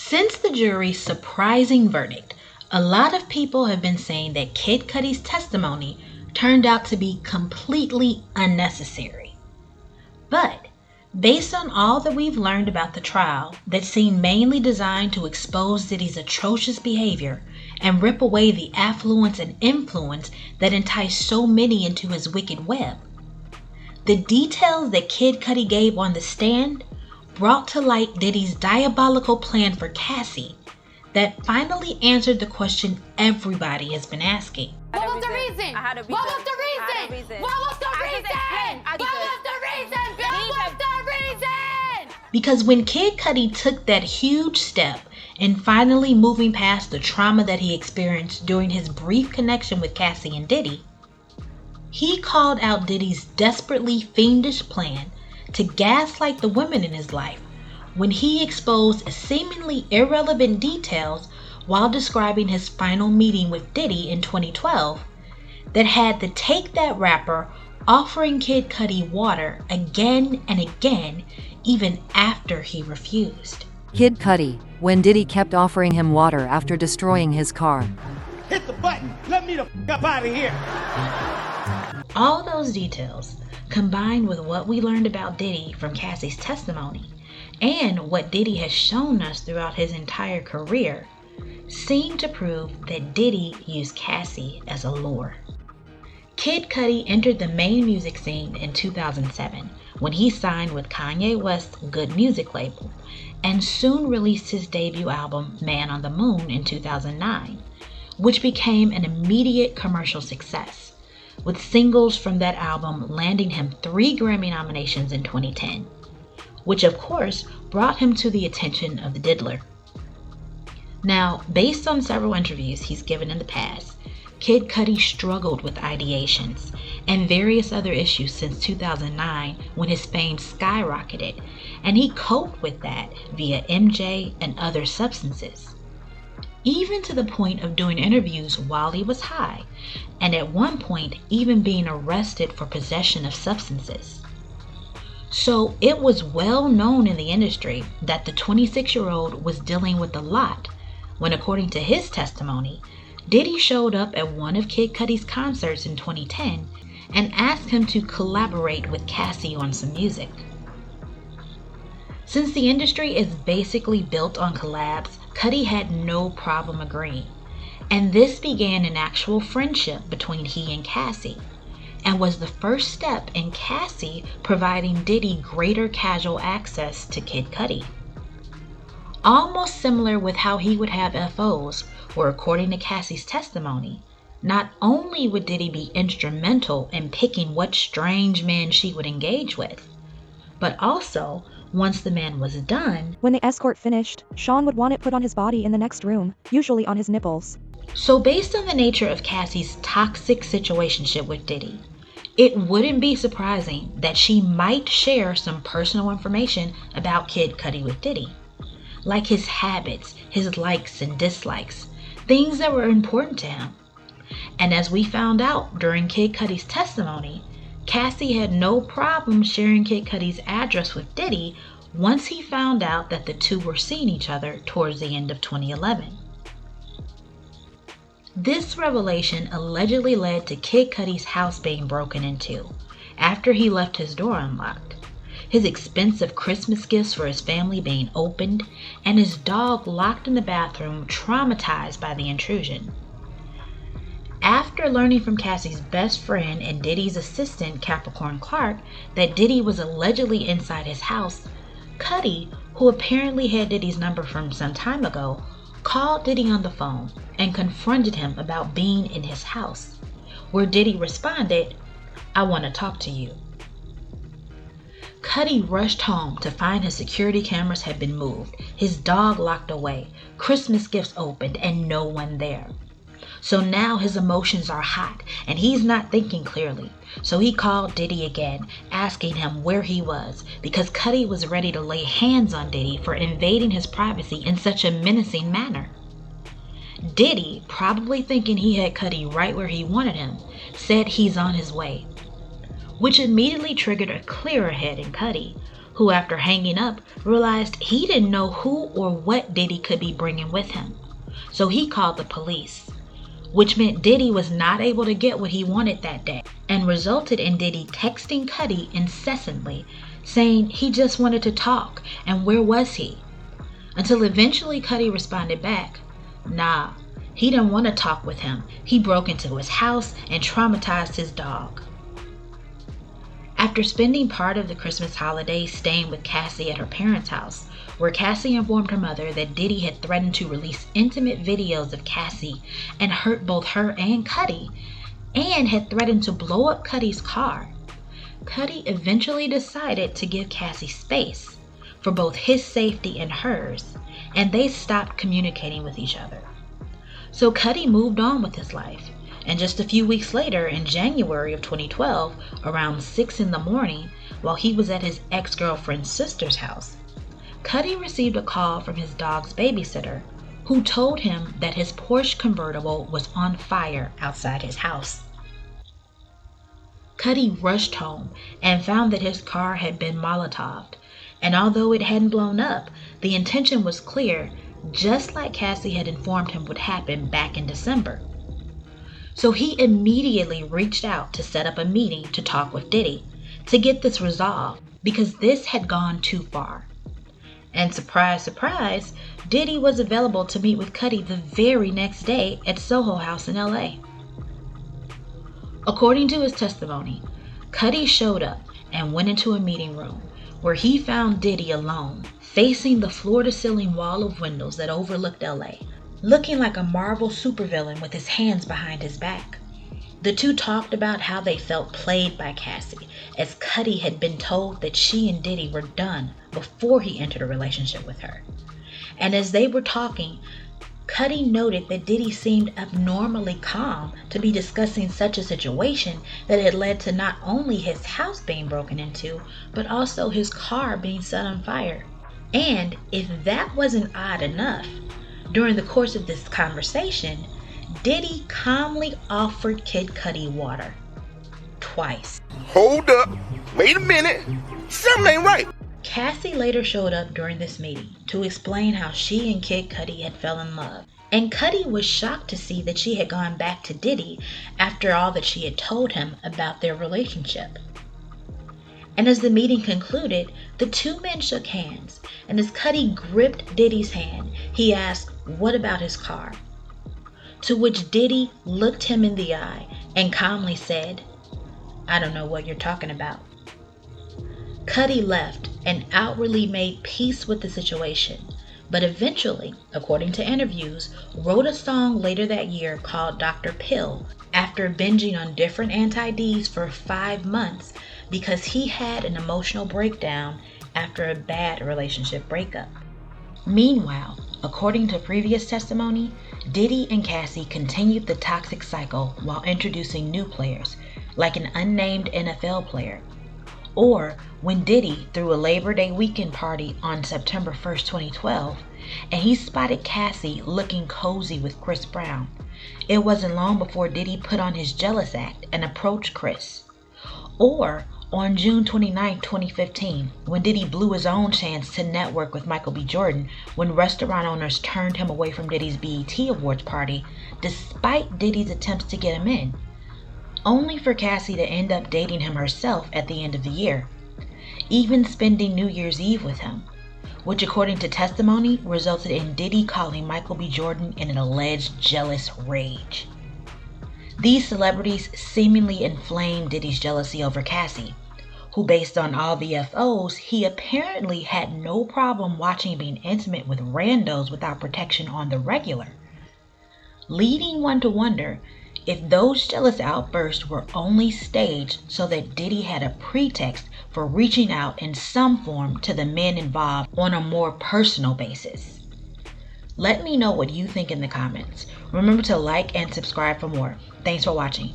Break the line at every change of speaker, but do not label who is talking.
Since the jury's surprising verdict, a lot of people have been saying that Kid Cudi's testimony turned out to be completely unnecessary. But based on all that we've learned about the trial that seemed mainly designed to expose Diddy's atrocious behavior and rip away the affluence and influence that enticed so many into his wicked web, the details that Kid Cudi gave on the stand brought to light Diddy's diabolical plan for Cassie that finally answered the question everybody has been asking.
What was the reason? What was the reason? What was the reason? What was the reason? What was the reason?
Because when Kid Cudi took that huge step in finally moving past the trauma that he experienced during his brief connection with Cassie and Diddy, he called out Diddy's desperately fiendish plan to gaslight the women in his life when he exposed seemingly irrelevant details while describing his final meeting with Diddy in 2012 that had to take that rapper offering Kid Cudi water again and again even after he refused.
Kid Cudi, when Diddy kept offering him water after destroying his car.
Hit the button! Let me the f*** up out of here!
All those details, combined with what we learned about Diddy from Cassie's testimony, and what Diddy has shown us throughout his entire career, seem to prove that Diddy used Cassie as a lure. Kid Cudi entered the main music scene in 2007 when he signed with Kanye West's Good Music label, and soon released his debut album Man on the Moon in 2009, which became an immediate commercial success, with singles from that album landing him 3 Grammy nominations in 2010, which of course brought him to the attention of the Diddler. Now, based on several interviews he's given in the past, Kid Cudi struggled with ideations and various other issues since 2009 when his fame skyrocketed, and he coped with that via MJ and other substances, even to the point of doing interviews while he was high, and at one point even being arrested for possession of substances. So it was well known in the industry that the 26-year-old was dealing with a lot when, according to his testimony, Diddy showed up at one of Kid Cudi's concerts in 2010 and asked him to collaborate with Cassie on some music. Since the industry is basically built on collabs, Cudi had no problem agreeing, and this began an actual friendship between he and Cassie, and was the first step in Cassie providing Diddy greater casual access to Kid Cudi. Almost similar with how he would have F.O.s, where according to Cassie's testimony, not only would Diddy be instrumental in picking what strange men she would engage with, but also, once the man was done,
when the escort finished, Sean would want it put on his body in the next room, usually on his nipples.
So based on the nature of Cassie's toxic situationship with Diddy, it wouldn't be surprising that she might share some personal information about Kid Cudi with Diddy, like his habits, his likes and dislikes, things that were important to him. And as we found out during Kid Cudi's testimony, Cassie had no problem sharing Kid Cudi's address with Diddy once he found out that the two were seeing each other towards the end of 2011. This revelation allegedly led to Kid Cudi's house being broken into after he left his door unlocked, his expensive Christmas gifts for his family being opened, and his dog locked in the bathroom traumatized by the intrusion. After learning from Cassie's best friend and Diddy's assistant Capricorn Clark that Diddy was allegedly inside his house, Cudi, who apparently had Diddy's number from some time ago, called Diddy on the phone and confronted him about being in his house, where Diddy responded, "I want to talk to you." Cudi rushed home to find his security cameras had been moved, his dog locked away, Christmas gifts opened, and no one there. So now his emotions are hot and he's not thinking clearly. So he called Diddy again, asking him where he was, because Cudi was ready to lay hands on Diddy for invading his privacy in such a menacing manner. Diddy, probably thinking he had Cudi right where he wanted him, said he's on his way, which immediately triggered a clearer head in Cudi, who after hanging up realized he didn't know who or what Diddy could be bringing with him. So he called the police, which meant Diddy was not able to get what he wanted that day, and resulted in Diddy texting Cudi incessantly, saying he just wanted to talk and where was he? Until eventually Cudi responded back, nah, he didn't want to talk with him. He broke into his house and traumatized his dog. After spending part of the Christmas holiday staying with Cassie at her parents' house, where Cassie informed her mother that Diddy had threatened to release intimate videos of Cassie and hurt both her and Cudi, and had threatened to blow up Cudi's car, Cudi eventually decided to give Cassie space for both his safety and hers, and they stopped communicating with each other. So Cudi moved on with his life, and just a few weeks later, in January of 2012, around 6 in the morning, while he was at his ex-girlfriend's sister's house, Cudi received a call from his dog's babysitter, who told him that his Porsche convertible was on fire outside his house. Cudi rushed home and found that his car had been Molotoved, and although it hadn't blown up, the intention was clear, just like Cassie had informed him would happen back in December. So he immediately reached out to set up a meeting to talk with Diddy to get this resolved, because this had gone too far. And surprise, surprise, Diddy was available to meet with Cudi the very next day at Soho House in LA. According to his testimony, Cudi showed up and went into a meeting room where he found Diddy alone, facing the floor-to-ceiling wall of windows that overlooked LA, looking like a Marvel supervillain with his hands behind his back. The two talked about how they felt played by Cassie, as Cudi had been told that she and Diddy were done before he entered a relationship with her. And as they were talking, Cudi noted that Diddy seemed abnormally calm to be discussing such a situation that had led to not only his house being broken into, but also his car being set on fire. And if that wasn't odd enough, during the course of this conversation, Diddy calmly offered Kid Cudi water. Twice.
Hold up. Wait a minute. Something ain't right.
Cassie later showed up during this meeting to explain how she and Kid Cudi had fell in love. And Cudi was shocked to see that she had gone back to Diddy after all that she had told him about their relationship. And as the meeting concluded, the two men shook hands, and as Cudi gripped Diddy's hand, he asked, "What about his car?" To which Diddy looked him in the eye and calmly said, "I don't know what you're talking about." Cudi left and outwardly made peace with the situation, but eventually, according to interviews, wrote a song later that year called Dr. Pill after binging on different anti-Ds for 5 months because he had an emotional breakdown after a bad relationship breakup. Meanwhile, according to previous testimony, Diddy and Cassie continued the toxic cycle while introducing new players, like an unnamed NFL player. Or when Diddy threw a Labor Day weekend party on September 1st, 2012, and he spotted Cassie looking cozy with Chris Brown, it wasn't long before Diddy put on his jealous act and approached Chris. Or on June 29, 2015, when Diddy blew his own chance to network with Michael B. Jordan when restaurant owners turned him away from Diddy's BET Awards party, despite Diddy's attempts to get him in, only for Cassie to end up dating him herself at the end of the year, even spending New Year's Eve with him, which according to testimony resulted in Diddy calling Michael B. Jordan in an alleged jealous rage. These celebrities seemingly inflamed Diddy's jealousy over Cassie, who based on all the F.O.s, he apparently had no problem watching being intimate with randos without protection on the regular, leading one to wonder if those jealous outbursts were only staged so that Diddy had a pretext for reaching out in some form to the men involved on a more personal basis. Let me know what you think in the comments. Remember to like and subscribe for more. Thanks for watching.